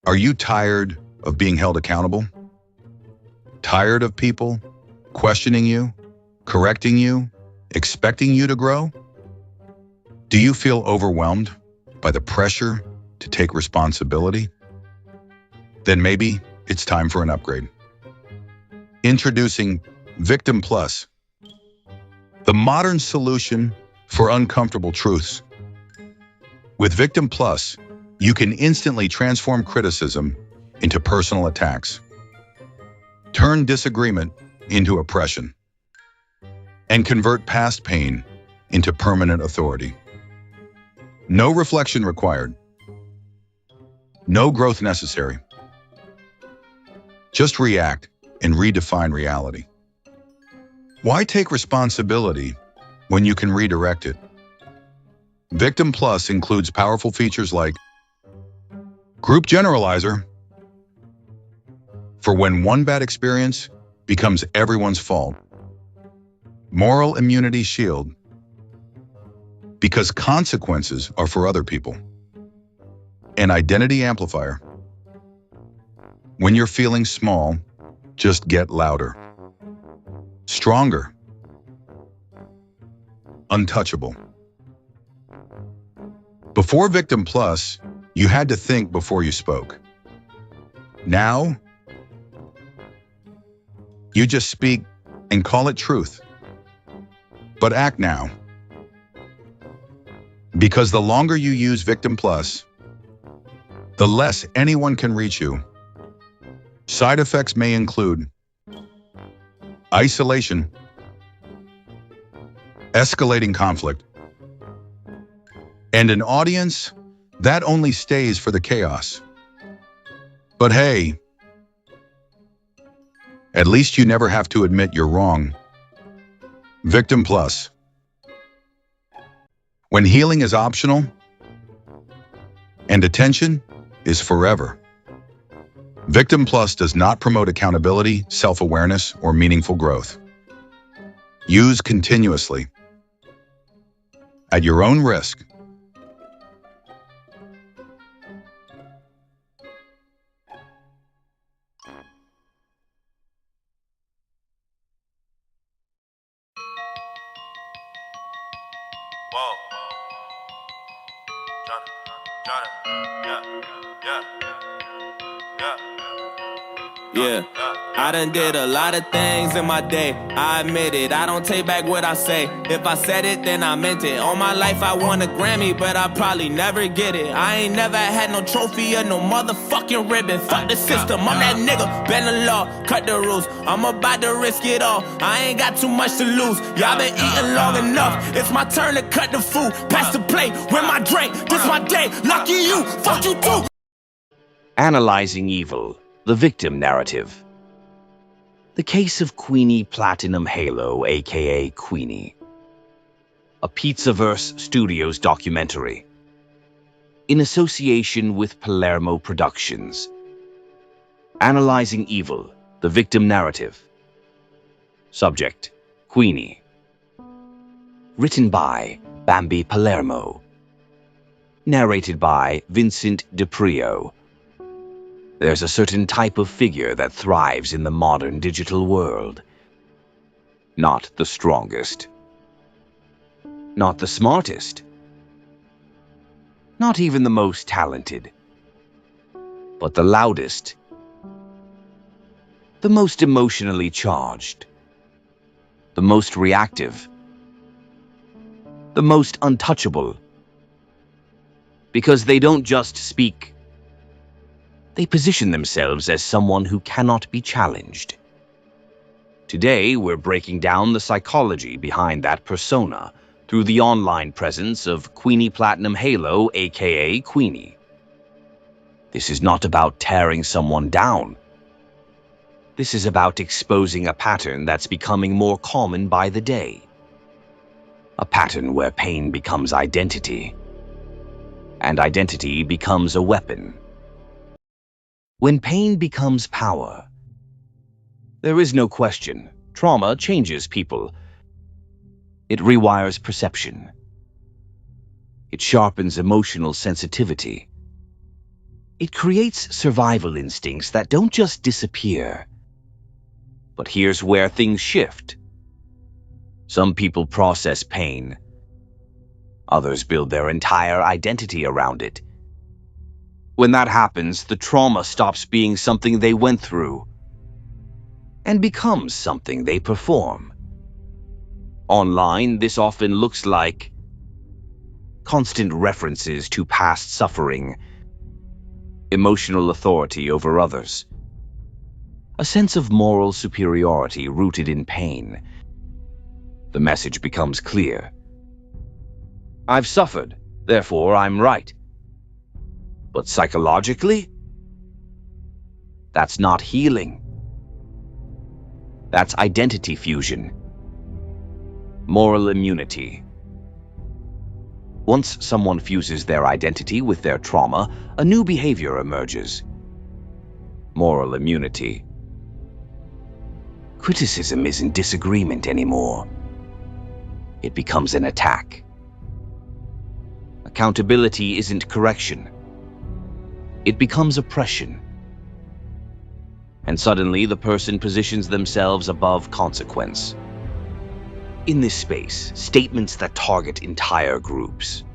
Are you tired of being held accountable? Tired of people questioning you, correcting you, expecting you to grow? Do you feel overwhelmed by the pressure to take responsibility? Then maybe it's time for an upgrade. Introducing Victim Plus, the modern solution for uncomfortable truths. With Victim Plus, you can instantly transform criticism into personal attacks, turn disagreement into oppression, and convert past pain into permanent authority. No reflection required. No growth necessary. Just react and redefine reality. Why take responsibility when you can redirect it? Victim Plus includes powerful features like Group Generalizer, for when one bad experience becomes everyone's fault. Moral Immunity Shield, because consequences are for other people. An Identity Amplifier, when you're feeling small, just get louder. Stronger. Untouchable. Before Victim Plus, you had to think before you spoke. Now, you just speak and call it truth. But act now. Because the longer you use Victim Plus, the less anyone can reach you. Side effects may include isolation, escalating conflict, and an audience that only stays for the chaos. But hey, at least you never have to admit you're wrong. Victim Plus. When healing is optional and attention is forever. Victim Plus does not promote accountability, self-awareness, or meaningful growth. Use continuously. At your own risk. Whoa. Johnny, yeah. I done did a lot of things in my day, I admit it, I don't take back what I say. If I said it, then I meant it. All my life I won a Grammy, but I probably never get it. I ain't never had no trophy or no motherfucking ribbon. Fuck the system, I'm that nigga, bend the law, cut the rules. I'm about to risk it all, I ain't got too much to lose. Y'all been eating long enough, it's my turn to cut the food. Pass the plate, win my drink, this my day. Lucky you, fuck you too. Analyzing evil, the victim narrative. The case of Qweenie Platinum Halo, aka Qweenie. A Pizzaverse Studios documentary. In association with Palermo Productions. Analyzing evil, the victim narrative. Subject, Qweenie. Written by Bambi Palermo. Narrated by Vincent DiPrio. There's a certain type of figure that thrives in the modern digital world. Not the strongest. Not the smartest. Not even the most talented. But the loudest. The most emotionally charged. The most reactive. The most untouchable. Because they don't just speak. They position themselves as someone who cannot be challenged. Today, we're breaking down the psychology behind that persona through the online presence of Qweenie Platinum Halo, aka Qweenie. This is not about tearing someone down. This is about exposing a pattern that's becoming more common by the day. A pattern where pain becomes identity, and identity becomes a weapon. When pain becomes power, there is no question, trauma changes people. It rewires perception. It sharpens emotional sensitivity. It creates survival instincts that don't just disappear. But here's where things shift. Some people process pain. Others build their entire identity around it. When that happens, the trauma stops being something they went through and becomes something they perform. Online, this often looks like constant references to past suffering, emotional authority over others, a sense of moral superiority rooted in pain. The message becomes clear. I've suffered, therefore I'm right. But psychologically, that's not healing. That's identity fusion. Moral immunity. Once someone fuses their identity with their trauma, a new behavior emerges. Moral immunity. Criticism isn't disagreement anymore. It becomes an attack. Accountability isn't correction. It becomes oppression. And suddenly the person positions themselves above consequence. In this space, statements that target entire groups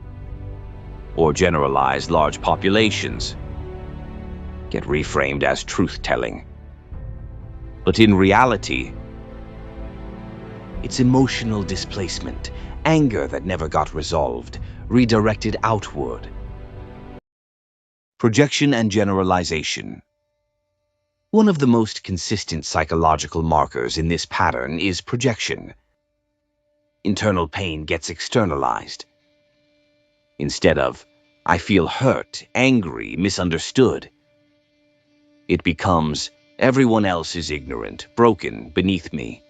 or generalize large populations get reframed as truth-telling. But in reality, it's emotional displacement, anger that never got resolved, redirected outward. Projection and generalization. One of the most consistent psychological markers in this pattern is projection. Internal pain gets externalized. Instead of, I feel hurt, angry, misunderstood, it becomes, everyone else is ignorant, broken, beneath me.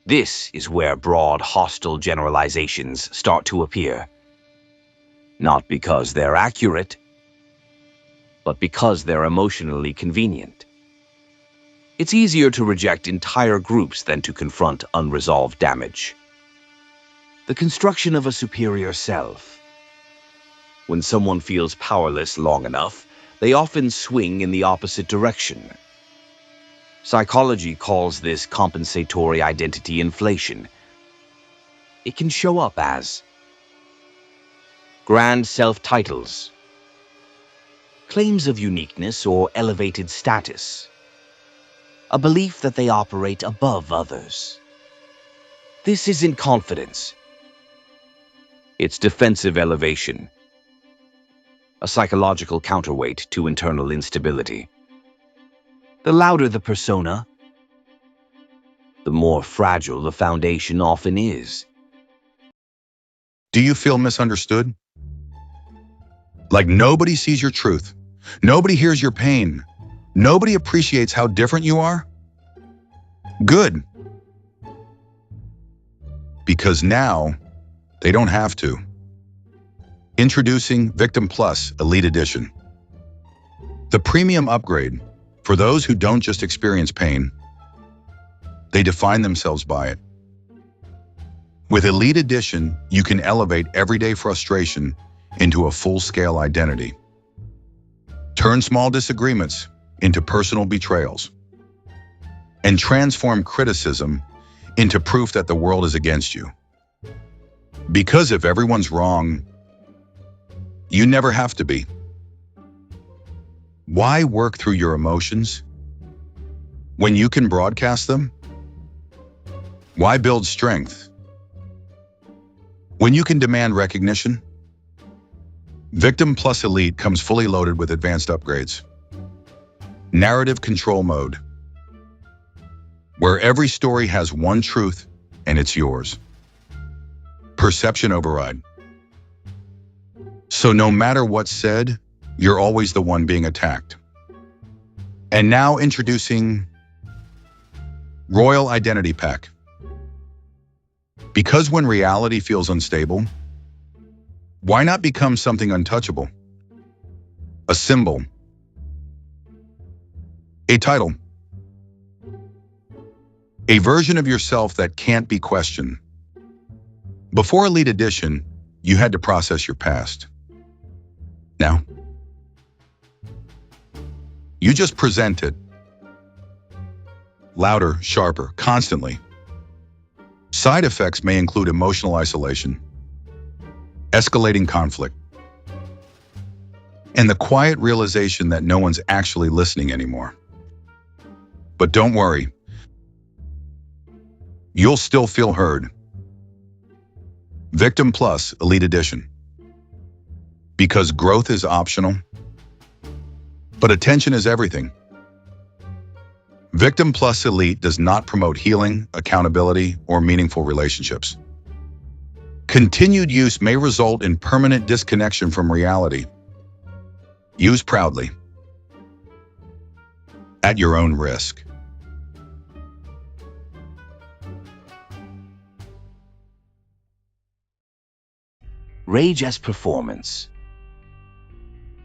This is where broad, hostile generalizations start to appear. Not because they're accurate, but because they're emotionally convenient. It's easier to reject entire groups than to confront unresolved damage. The construction of a superior self. When someone feels powerless long enough, they often swing in the opposite direction. Psychology calls this compensatory identity inflation. It can show up as grand self-titles, claims of uniqueness or elevated status, a belief that they operate above others. This isn't confidence. It's defensive elevation, a psychological counterweight to internal instability. The louder the persona, the more fragile the foundation often is. Do you feel misunderstood? Like nobody sees your truth. Nobody hears your pain. Nobody appreciates how different you are? Good. Because now, they don't have to. Introducing Victim Plus Elite Edition. The premium upgrade for those who don't just experience pain, they define themselves by it. With Elite Edition, you can elevate everyday frustration into a full-scale identity. Turn small disagreements into personal betrayals. And transform criticism into proof that the world is against you. Because if everyone's wrong, you never have to be. Why work through your emotions when you can broadcast them? Why build strength when you can demand recognition? Victim Plus Elite comes fully loaded with advanced upgrades. Narrative Control Mode, where every story has one truth and it's yours. Perception Override. So no matter what's said, you're always the one being attacked. And now introducing Royal Identity Pack. Because when reality feels unstable, why not become something untouchable? A symbol. A title. A version of yourself that can't be questioned. Before Elite Edition, you had to process your past. Now, You just present it. Louder, sharper, constantly. Side effects may include emotional isolation, escalating conflict, and the quiet realization that no one's actually listening anymore. But don't worry. You'll still feel heard. Victim Plus Elite Edition. Because growth is optional, but attention is everything. Victim Plus Elite does not promote healing, accountability, or meaningful relationships. Continued use may result in permanent disconnection from reality. Use proudly. At your own risk. Rage as performance.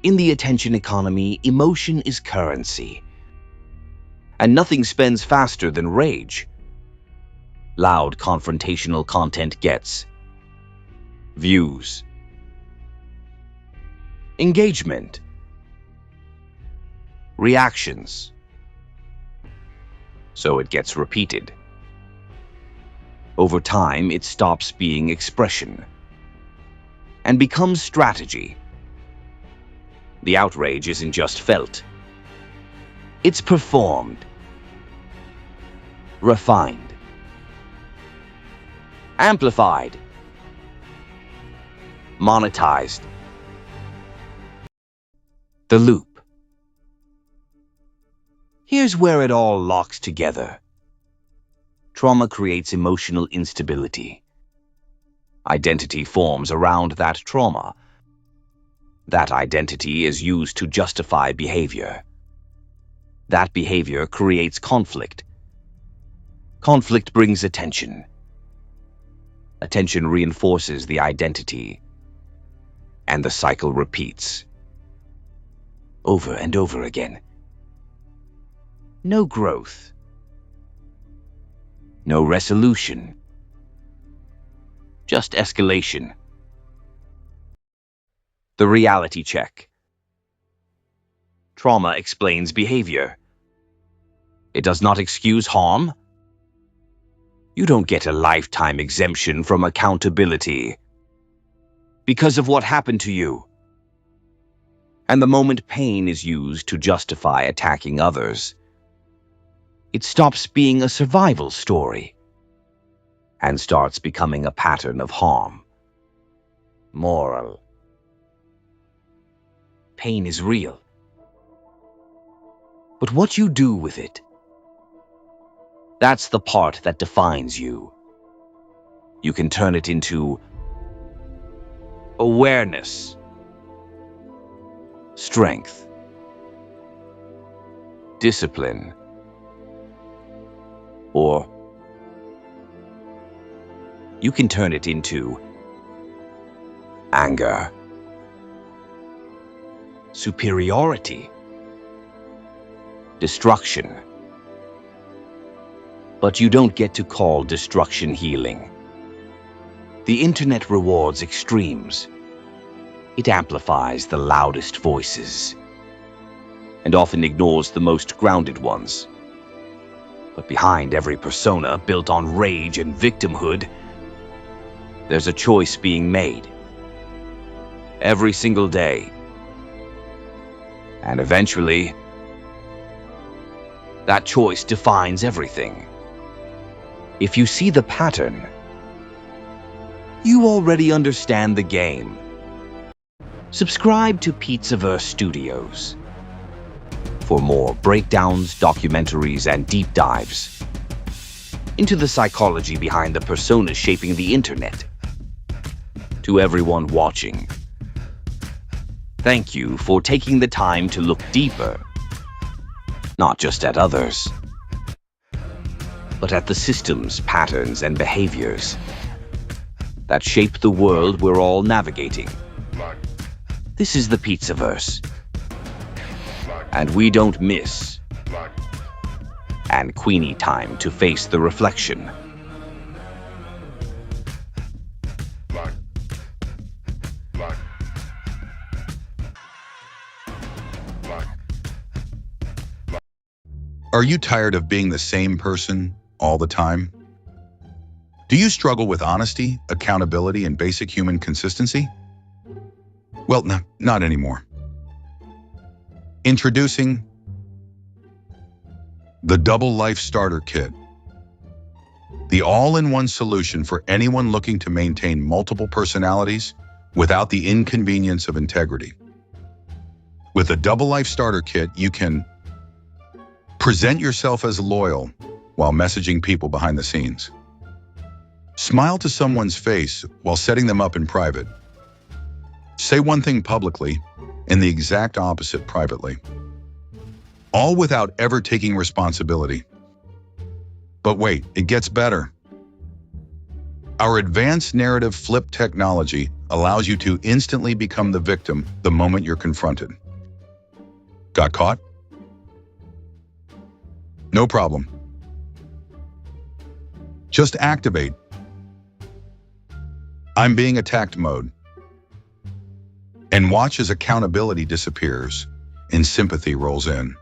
In the attention economy, emotion is currency. And nothing spends faster than rage. Loud confrontational content gets views, engagement, reactions. So it gets repeated. Over time, it stops being expression and becomes strategy. The outrage isn't just felt. It's performed, refined, amplified, monetized. The loop. Here's where it all locks together. Trauma creates emotional instability. Identity forms around that trauma. That identity is used to justify behavior. That behavior creates conflict. Conflict brings attention. Attention reinforces the identity. And the cycle repeats. Over and over again. No growth. No resolution. Just escalation. The reality check. Trauma explains behavior. It does not excuse harm. You don't get a lifetime exemption from accountability because of what happened to you. And the moment pain is used to justify attacking others, it stops being a survival story and starts becoming a pattern of harm. Moral. Pain is real. But what you do with it, that's the part that defines you. You can turn it into awareness, strength, discipline, or you can turn it into anger, superiority, destruction. But you don't get to call destruction healing. The internet rewards extremes. It amplifies the loudest voices and often ignores the most grounded ones. But behind every persona built on rage and victimhood, there's a choice being made. Every single day. And eventually, that choice defines everything. If you see the pattern, you already understand the game. Subscribe to Pizzaverse Studios for more breakdowns, documentaries, and deep dives into the psychology behind the personas shaping the internet. To everyone watching, thank you for taking the time to look deeper, not just at others, but at the systems, patterns, and behaviors that shape the world we're all navigating. This is the Pizzaverse, and we don't miss. And Qweenie time to face the reflection. Are you tired of being the same person all the time? Do you struggle with honesty, accountability, and basic human consistency? Well, no, not anymore. Introducing the Double Life Starter Kit, the all-in-one solution for anyone looking to maintain multiple personalities without the inconvenience of integrity. With a Double Life Starter Kit, you can present yourself as loyal while messaging people behind the scenes. Smile to someone's face while setting them up in private. Say one thing publicly and the exact opposite privately. All without ever taking responsibility. But wait, it gets better. Our advanced narrative flip technology allows you to instantly become the victim the moment you're confronted. Got caught? No problem. Just activate I'm being attacked mode and watch as accountability disappears and sympathy rolls in.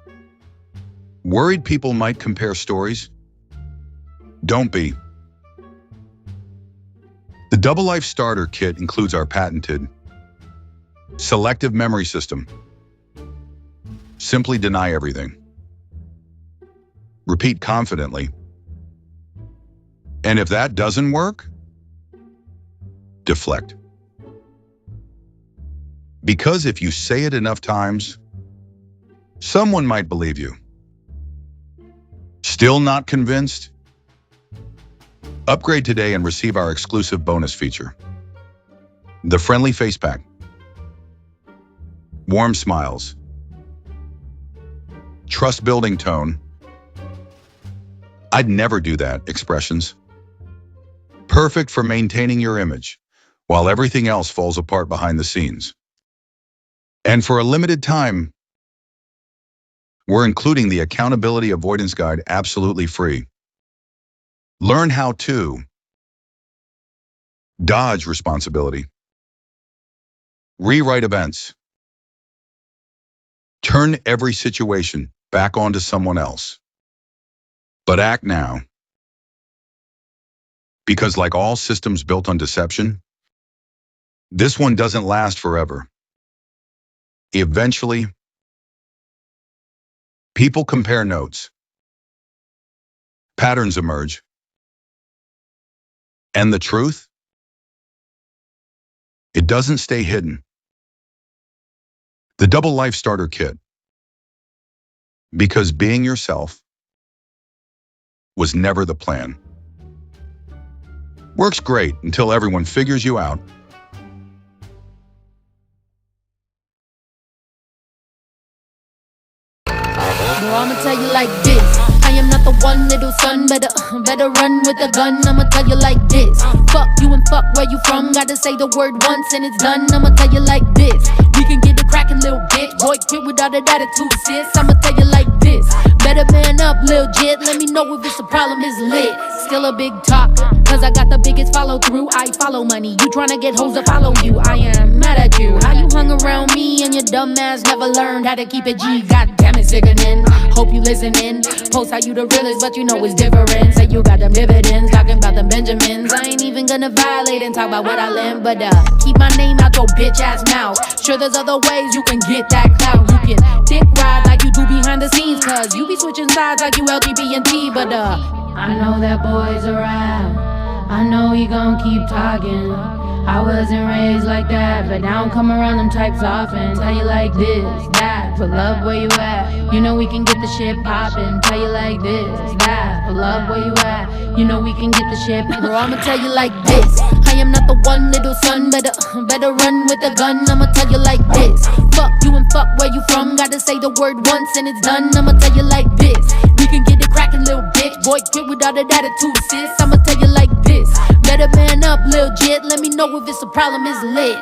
Worried people might compare stories? Don't be. The Double Life Starter Kit includes our patented selective memory system. Simply deny everything. Repeat confidently. And if that doesn't work, deflect. Because if you say it enough times, someone might believe you. Still not convinced? Upgrade today and receive our exclusive bonus feature. The Friendly Face Pack. Warm smiles. Trust-building tone. I'd never do that expressions. Perfect for maintaining your image, while everything else falls apart behind the scenes. And for a limited time, we're including the Accountability Avoidance Guide absolutely free. Learn how to dodge responsibility, rewrite events, turn every situation back onto someone else. But act now. Because like all systems built on deception, this one doesn't last forever. Eventually, people compare notes. Patterns emerge. And the truth? It doesn't stay hidden. The Double Life Starter Kit. Because being yourself was never the plan. Works great until everyone figures you out. Bro, I'ma tell you like this. I am not the one, little son. Better run with a gun. I'ma tell you like this. Fuck you and fuck where you from. Gotta say the word once and it's done. I'ma tell you like this. We can get it crackin', little bitch. Boy, quit without an attitude, sis. I'ma tell you like this. Better man up, lil' jit. Let me know if it's a problem, it's lit. Still a big talk, cause I got the biggest follow through. I follow money, you tryna get hoes to follow you. I am mad at you. How you hung around me and your dumb ass never learned how to keep it G. God damn it, sickening. Hope you listening. Post how you the realest, but you know it's different. Say you got them dividends, talking about them Benjamins. I ain't even gonna violate and talk about what I learned, but keep my name out your bitch ass mouth. Sure, there's other ways you can get that clout. You can dick ride like you do behind the scenes, cause you be switching sides like you LGBT, but I know that boy's around. I know he gon' keep talking. I wasn't raised like that, but I don't come around them types often. Tell you like this, that, put love where you at. You know we can get the shit poppin'. Tell you like this, that, put love where you at. You know we can get the shit. Bro, I'ma tell you like this. I am not the one, little son. Better run with a gun. I'ma tell you like this. Fuck you and fuck where you from. Gotta say the word once and it's done. I'ma tell you like this. We can get it crackin', little bitch. Boy, quit without an attitude, sis. I'ma tell you like this. Better man up, lil' jit. Let me know if it's a problem, it's lit.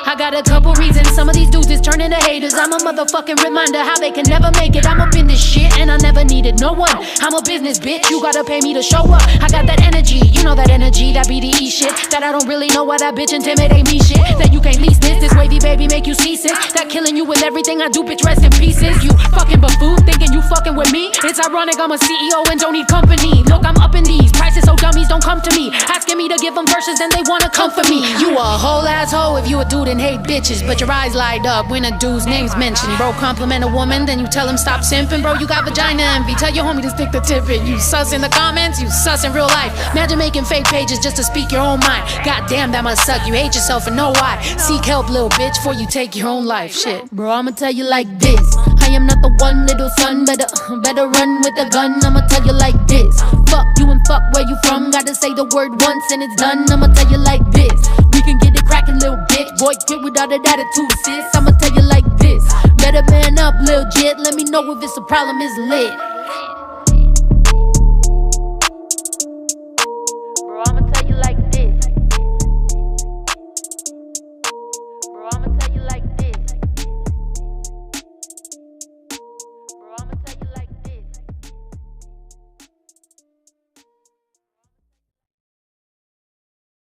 I got a couple reasons, some of these dudes is turning to haters. I'm a motherfucking reminder how they can never make it. I'm up in this shit and I never needed no one. I'm a business bitch, you gotta pay me to show up. I got that energy, you know that energy, that BDE shit. That I don't really know why that bitch intimidate me shit. That you can't lease this wavy baby make you seasick. That killing you with everything I do, bitch, rest in pieces. You fucking buffoon, thinking you fucking fucking with me. It's ironic I'm a CEO and don't need company. Look, I'm up in these prices, so dummies don't come to me. Asking me to give them verses, then they wanna comfort me. You a whole asshole if you a dude and hate bitches, but your eyes light up when a dude's name's mentioned. Bro, compliment a woman, then you tell him stop simping. Bro, you got vagina envy, tell your homie to stick the tip in. You sus in the comments, you sus in real life. Imagine making fake pages just to speak your own mind. Goddamn, that must suck, you hate yourself and know why. Seek help, little bitch, before you take your own life. Shit, bro, I'ma tell you like this. I am not the one, little son, better run with a gun. I'ma tell you like this. Fuck you and fuck where you from. Gotta say the word once and it's done. I'ma tell you like this. We can get it crackin', little bitch. Boy, quit without that attitude, sis. I'ma tell you like this. Better man up, little jit. Let me know if it's a problem, it's lit.